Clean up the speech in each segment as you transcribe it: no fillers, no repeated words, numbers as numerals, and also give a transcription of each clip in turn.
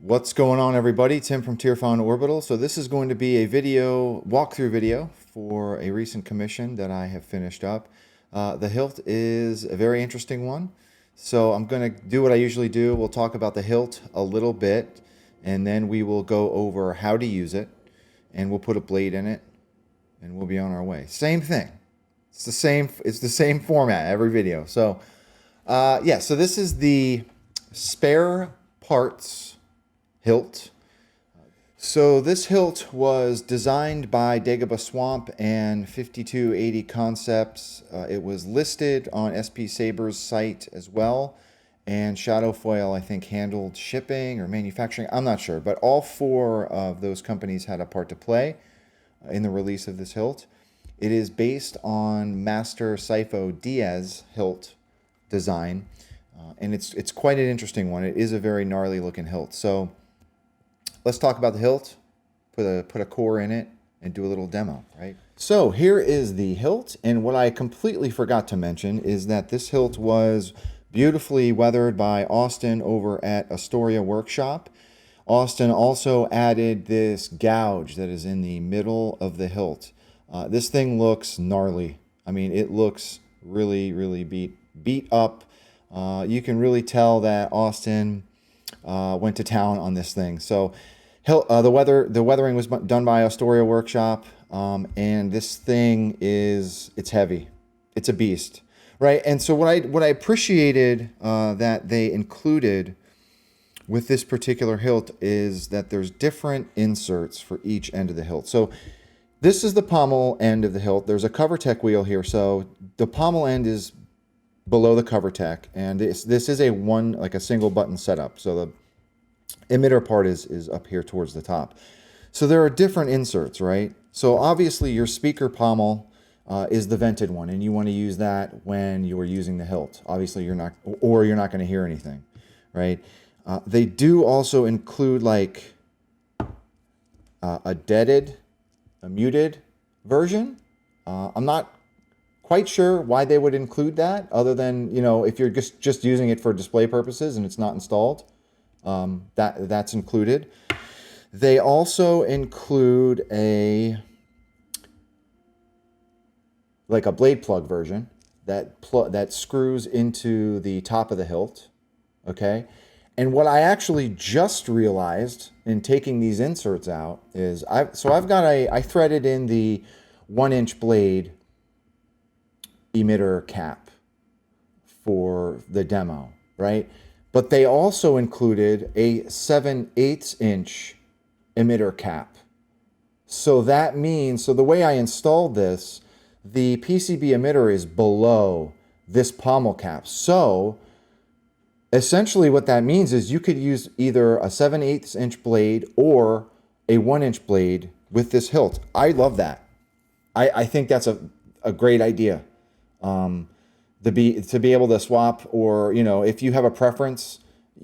What's going on, everybody? Tim from Tierfon Orbital. So this is going to be a walkthrough video for a recent commission that I have finished up. The hilt is a very interesting one. So I'm going to do what I usually do. We'll talk about the hilt a little bit, and then we will go over how to use it, and we'll put a blade in it, and we'll be on our way. Same thing. It's the same format every video. So yeah, so this is the spare parts hilt. So this hilt was designed by Daghobah Swamp and 5280 Concepts. It was listed on SP Sabers' site as well, and Shadowfoil, I think, handled shipping or manufacturing. I'm not sure, but all four of those companies had a part to play in the release of this hilt. It is based on Master Sifo-Dyas hilt design, and it's quite an interesting one. It is a very gnarly looking hilt. So let's talk about the hilt, put a core in it, and do a little demo, right? So here is the hilt, and what I completely forgot to mention is that this hilt was beautifully weathered by Austin over at Astoria Workshop. Austin also added this gouge that is in the middle of the hilt. This thing looks gnarly. I mean, it looks really beat up. You can really tell that Austin went to town on this thing. So the weathering was done by Astoria Workshop, and this thing it's heavy. It's a beast, right? And so what I appreciated that they included with this particular hilt is that there's different inserts for each end of the hilt. So this is the pommel end of the hilt. There's a cover tech wheel here, so the pommel end is below the cover tech, and this is a single button setup. So the emitter part is up here towards the top. So there are different inserts, right? So obviously your speaker pommel is the vented one, and you want to use that when you are using the hilt. Obviously you're not going to hear anything, right? They do also include like a muted version. I'm not quite sure why they would include that, other than, you know, if you're just using it for display purposes and it's not installed. That's included. They also include a blade plug version that screws into the top of the hilt. Okay, and what I actually just realized in taking these I threaded in the 1-inch blade emitter cap for the demo, right? But they also included a 7/8 inch emitter cap. So that means, so the way I installed this, the PCB emitter is below this pommel cap. So essentially what that means is you could use either a 7/8 inch blade or a 1-inch blade with this hilt. I love that. I think that's a great idea. To be able to swap, or, you know, if you have a preference,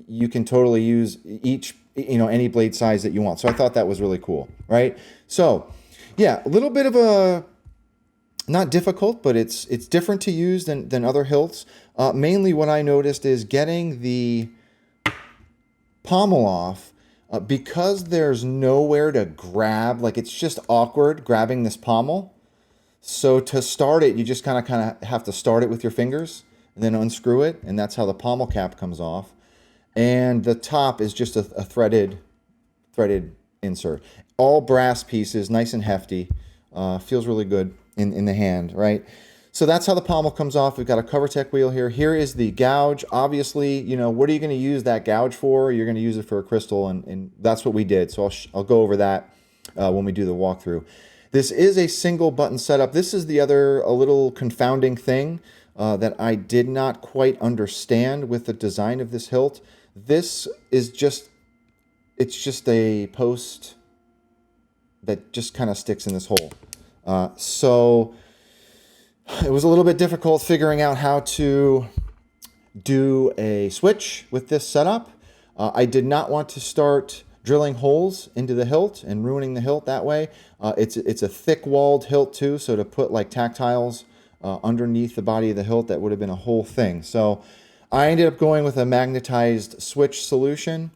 you can totally use any blade size that you want. So I thought that was really cool, right? So yeah, a little bit of a, not difficult, but it's different to use than other hilts. Mainly what I noticed is getting the pommel off, because there's nowhere to grab, like it's just awkward grabbing this pommel. So to start it, you just kind of have to start it with your fingers and then unscrew it, and that's how the pommel cap comes off. And the top is just a threaded insert. All brass pieces, nice and hefty. Feels really good in the hand, right? So that's how the pommel comes off. We've got a cover tech wheel here. Here is the gouge. Obviously, you know, what are you going to use that gouge for? You're going to use it for a crystal, and that's what we did. So I'll go over that when we do the walkthrough. This is a single button setup. This is a little confounding thing that I did not quite understand with the design of this hilt. This is it's just a post that just kind of sticks in this hole. So it was a little bit difficult figuring out how to do a switch with this setup. I did not want to start drilling holes into the hilt and ruining the hilt that way. It's a thick-walled hilt too, so to put like tactiles underneath the body of the hilt, that would have been a whole thing. So I ended up going with a magnetized switch solution.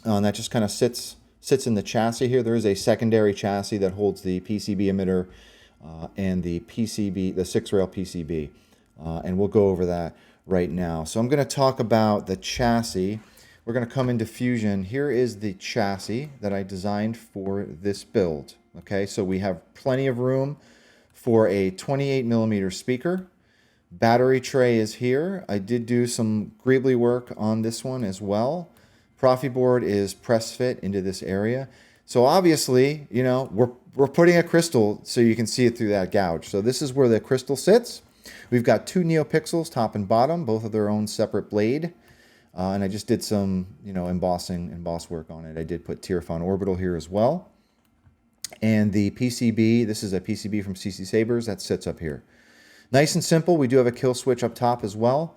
And that just kind of sits in the chassis here. There is a secondary chassis that holds the PCB emitter and the 6-rail PCB. And we'll go over that right now. So I'm going to talk about the chassis. We're going to come into Fusion. Here is the chassis that I designed for this build. Okay, so we have plenty of room for a 28mm speaker. Battery tray is here. I did do some greebly work on this one as well. Proffie board is press fit into this area. So obviously, you know, we're putting a crystal so you can see it through that gouge. So this is where the crystal sits. We've got 2 NeoPixels, top and bottom, both of their own separate blade. And I just did some, you know, emboss work on it. I did put Tearfon orbital here as well. And the PCB, this is a PCB from CC Sabers that sits up here. Nice and simple. We do have a kill switch up top as well.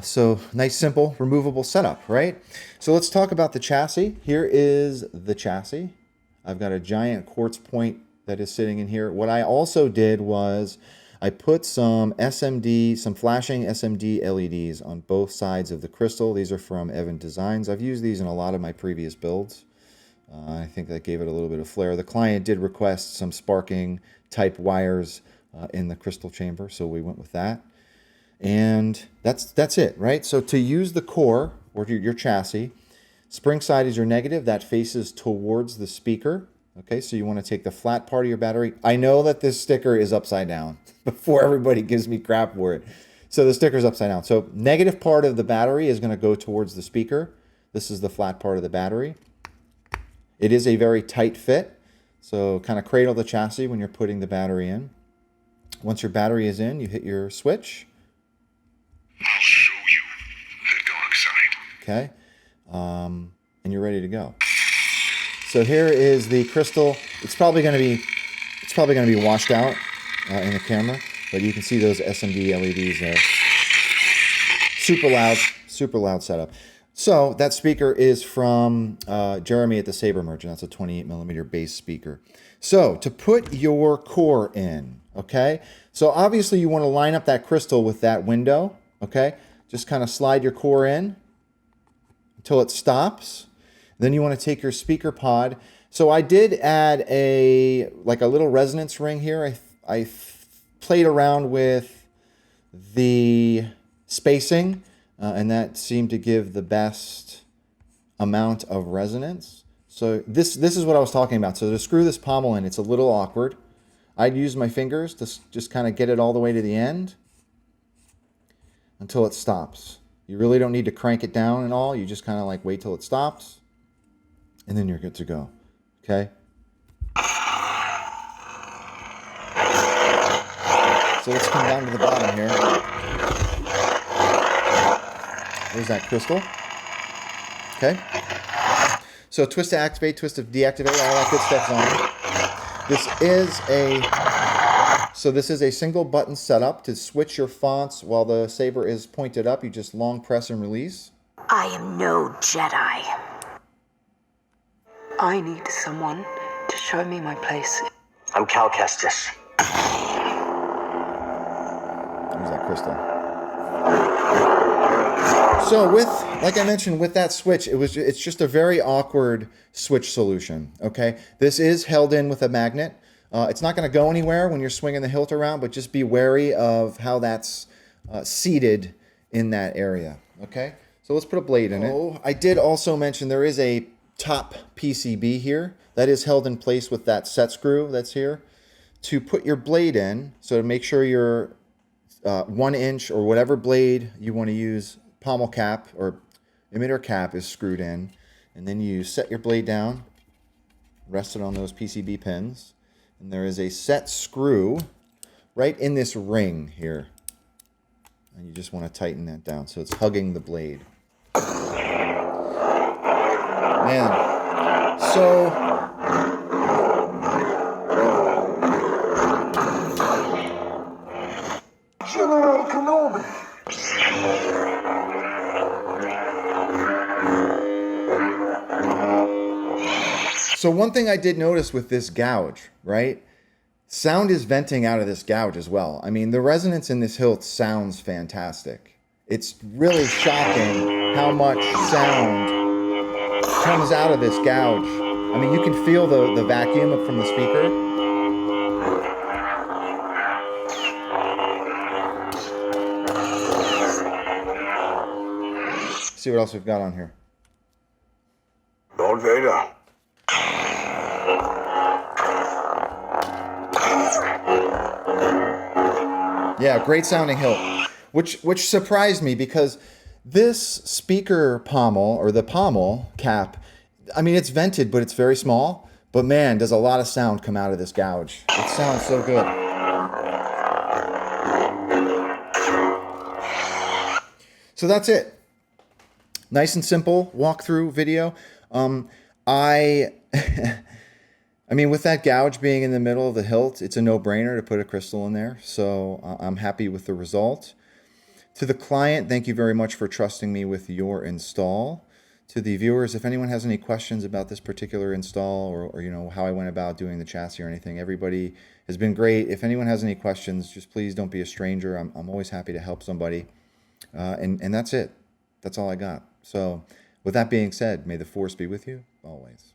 So nice, simple, removable setup, right? So let's talk about the chassis. Here is the chassis. I've got a giant quartz point that is sitting in here. What I also did was I put some flashing SMD LEDs on both sides of the crystal. These are from Evan Designs. I've used these in a lot of my previous builds. I think that gave it a little bit of flair. The client did request some sparking type wires in the crystal chamber, so we went with that. And that's it, right? So to use the core, or your chassis, spring side is your negative. That faces towards the speaker. Okay, so you want to take the flat part of your battery. I know that this sticker is upside down before everybody gives me crap for it. So the sticker's upside down. So negative part of the battery is going to go towards the speaker. This is the flat part of the battery. It is a very tight fit. So kind of cradle the chassis when you're putting the battery in. Once your battery is in, you hit your switch. I'll show you the dark side. Okay, and you're ready to go. So here is the crystal. It's probably going to be washed out in the camera, but you can see those SMD LEDs there. Super loud setup. So that speaker is from Jeremy at the Saber Merchant. That's a 28mm bass speaker. So to put your core in, okay. So obviously you want to line up that crystal with that window. Okay, just kind of slide your core in until it stops. Then you want to take your speaker pod. So I did add a little resonance ring here. I played around with the spacing, and that seemed to give the best amount of resonance. So this is what I was talking about. So to screw this pommel in, it's a little awkward. I'd use my fingers to just kind of get it all the way to the end until it stops. You really don't need to crank it down and all. You just kind of like wait till it stops, and then you're good to go. Okay? So let's come down to the bottom here. There's that crystal. Okay? So twist to activate, twist to deactivate, all that good stuff's on. This is a single button setup to switch your fonts while the saber is pointed up. You just long press and release. I am no Jedi. I need someone to show me my place. I'm Cal Kestis. There's that crystal. So like I mentioned, with that switch, it's just a very awkward switch solution. Okay, this is held in with a magnet. It's not going to go anywhere when you're swinging the hilt around, but just be wary of how that's seated in that area. Okay, so let's put a blade in it. I did also mention there is a top PCB here that is held in place with that set screw that's here to put your blade in. So to make sure your 1 inch or whatever blade you want to use, pommel cap or emitter cap is screwed in, and then you set your blade down, rest it on those PCB pins. And there is a set screw right in this ring here. And you just want to tighten that down so it's hugging the blade. Man, so General Kenobi. So one thing I did notice with this gouge, right? Sound is venting out of this gouge as well. I mean, the resonance in this hilt sounds fantastic. It's really shocking how much sound comes out of this gouge. I mean, you can feel the vacuum from the speaker. See what else we've got on here. Lord Vader. Yeah, great sounding hilt, which surprised me because this speaker pommel, or the pommel cap, I mean, it's vented, but it's very small. But man, does a lot of sound come out of this gouge. It sounds so good. So that's it. Nice and simple walkthrough video. I mean, with that gouge being in the middle of the hilt, it's a no-brainer to put a crystal in there. So I'm happy with the result. To the client, thank you very much for trusting me with your install. To the viewers, if anyone has any questions about this particular install or you know, how I went about doing the chassis or anything, everybody has been great. If anyone has any questions, just please don't be a stranger. I'm always happy to help somebody. And that's it. That's all I got. So with that being said, may the force be with you always.